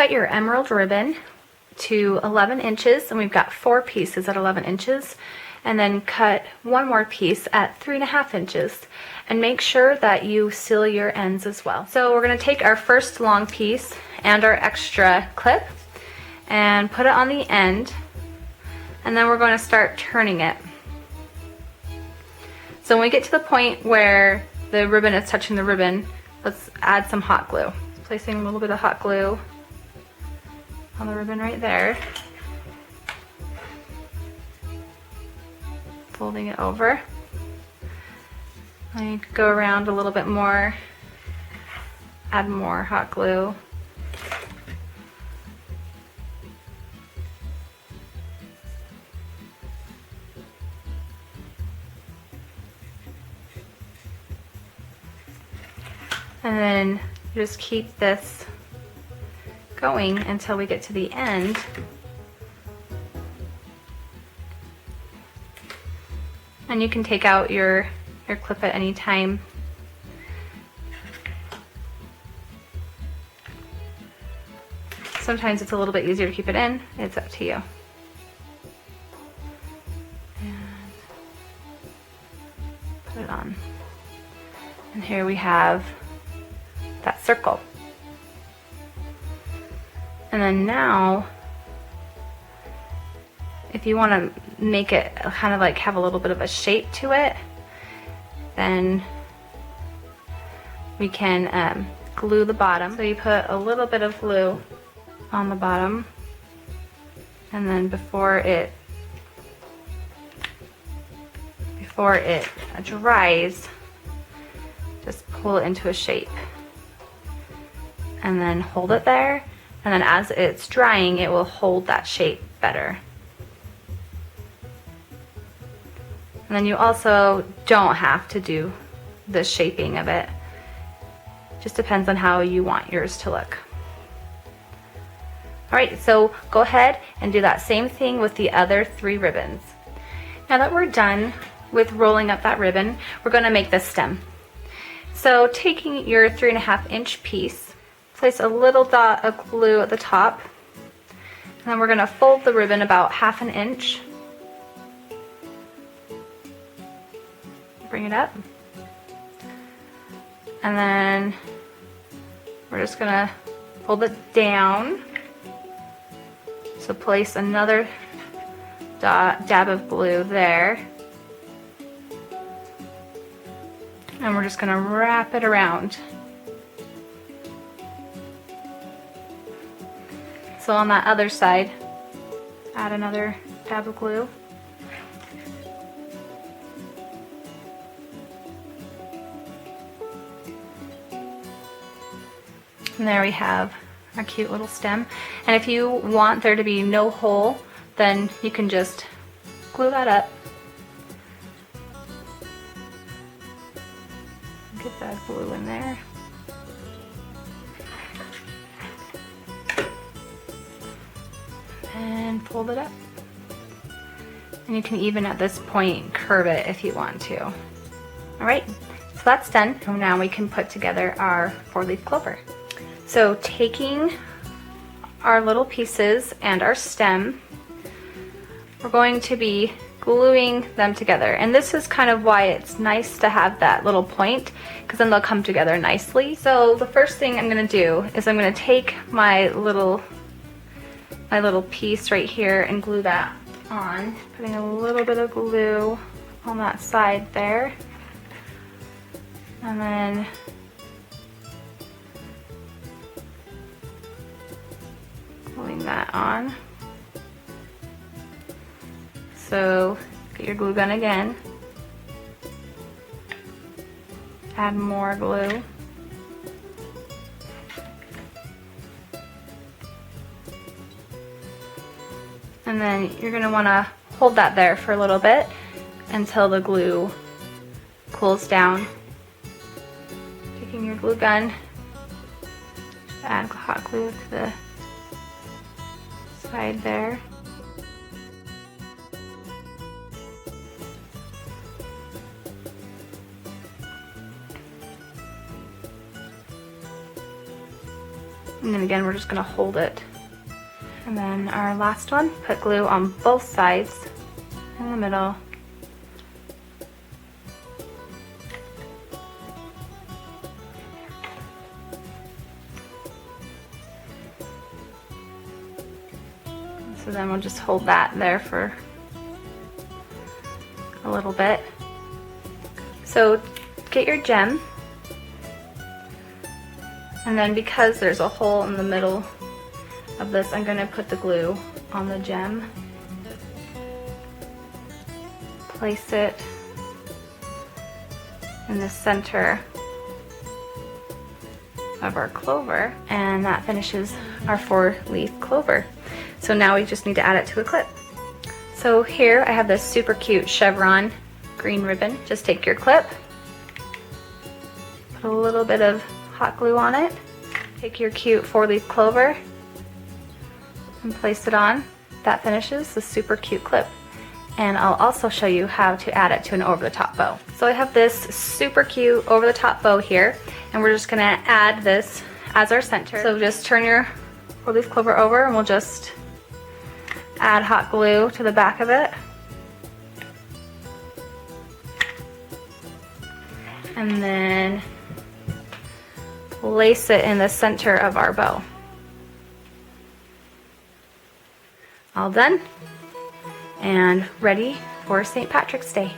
cut your emerald ribbon to 11 inches, and we've got 4 pieces at 11 inches, and then cut one more piece at 3.5 inches, and make sure that you seal your ends as well. So we're going to take our first long piece and our extra clip and put it on the end, and then we're going to start turning it. So when we get to the point where the ribbon is touching the ribbon, let's add some hot glue. Placing a little bit of hot glue on the ribbon right there. Folding it over. And you could go around a little bit more, add more hot glue. And then just keep this going until we get to the end. And you can take out your clip at any time. Sometimes it's a little bit easier to keep it in. It's up to you. And put it on. And here we have that circle. And then now, if you want to make it kind of like have a little bit of a shape to it, then we can glue the bottom. So you put a little bit of glue on the bottom, and then before it dries, just pull it into a shape and then hold it there, and then as it's drying it will hold that shape better. And then you also don't have to do the shaping of it. Just depends on how you want yours to look. Alright, so go ahead and do that same thing with the other 3 ribbons. Now that we're done with rolling up that ribbon, we're going to make the stem. So taking your 3.5 inch piece, place a little dot of glue at the top, and then we're going to fold the ribbon about 1/2 inch. Bring it up, and then we're just going to fold it down. So place another dab of glue there, and we're just going to wrap it around. So on that other side, add another dab of glue. And there we have our cute little stem. And if you want there to be no hole, then you can just glue that up. Get that glue in there. And fold it up. And you can even at this point curve it if you want to. Alright, so that's done. And now we can put together our 4-leaf clover. So taking our little pieces and our stem, we're going to be gluing them together. And this is kind of why it's nice to have that little point, because then they'll come together nicely. So the first thing I'm going to do is I'm going to take my little piece right here and glue that on, putting a little bit of glue on that side there, and then gluing that on. So get your glue gun again, add more glue, and then you're going to want to hold that there for a little bit until the glue cools down. Taking your glue gun, add hot glue to the side there. And then again, we're just gonna hold it. And then our last one, put glue on both sides in the middle. So then we'll just hold that there for a little bit. So get your gem, and then because there's a hole in the middle of this, I'm going to put the glue on the gem. Place it in the center of our clover, and that finishes our 4-leaf clover. So now we just need to add it to a clip. So here I have this super cute chevron green ribbon. Just take your clip, put a little bit of hot glue on it, take your cute 4-leaf clover and place it on. That finishes the super cute clip. And I'll also show you how to add it to an over-the-top bow. So I have this super cute over-the-top bow here, and we're just gonna add this as our center. So just turn your 4-leaf clover over and we'll just add hot glue to the back of it. And then place it in the center of our bow. All done and ready for St. Patrick's Day.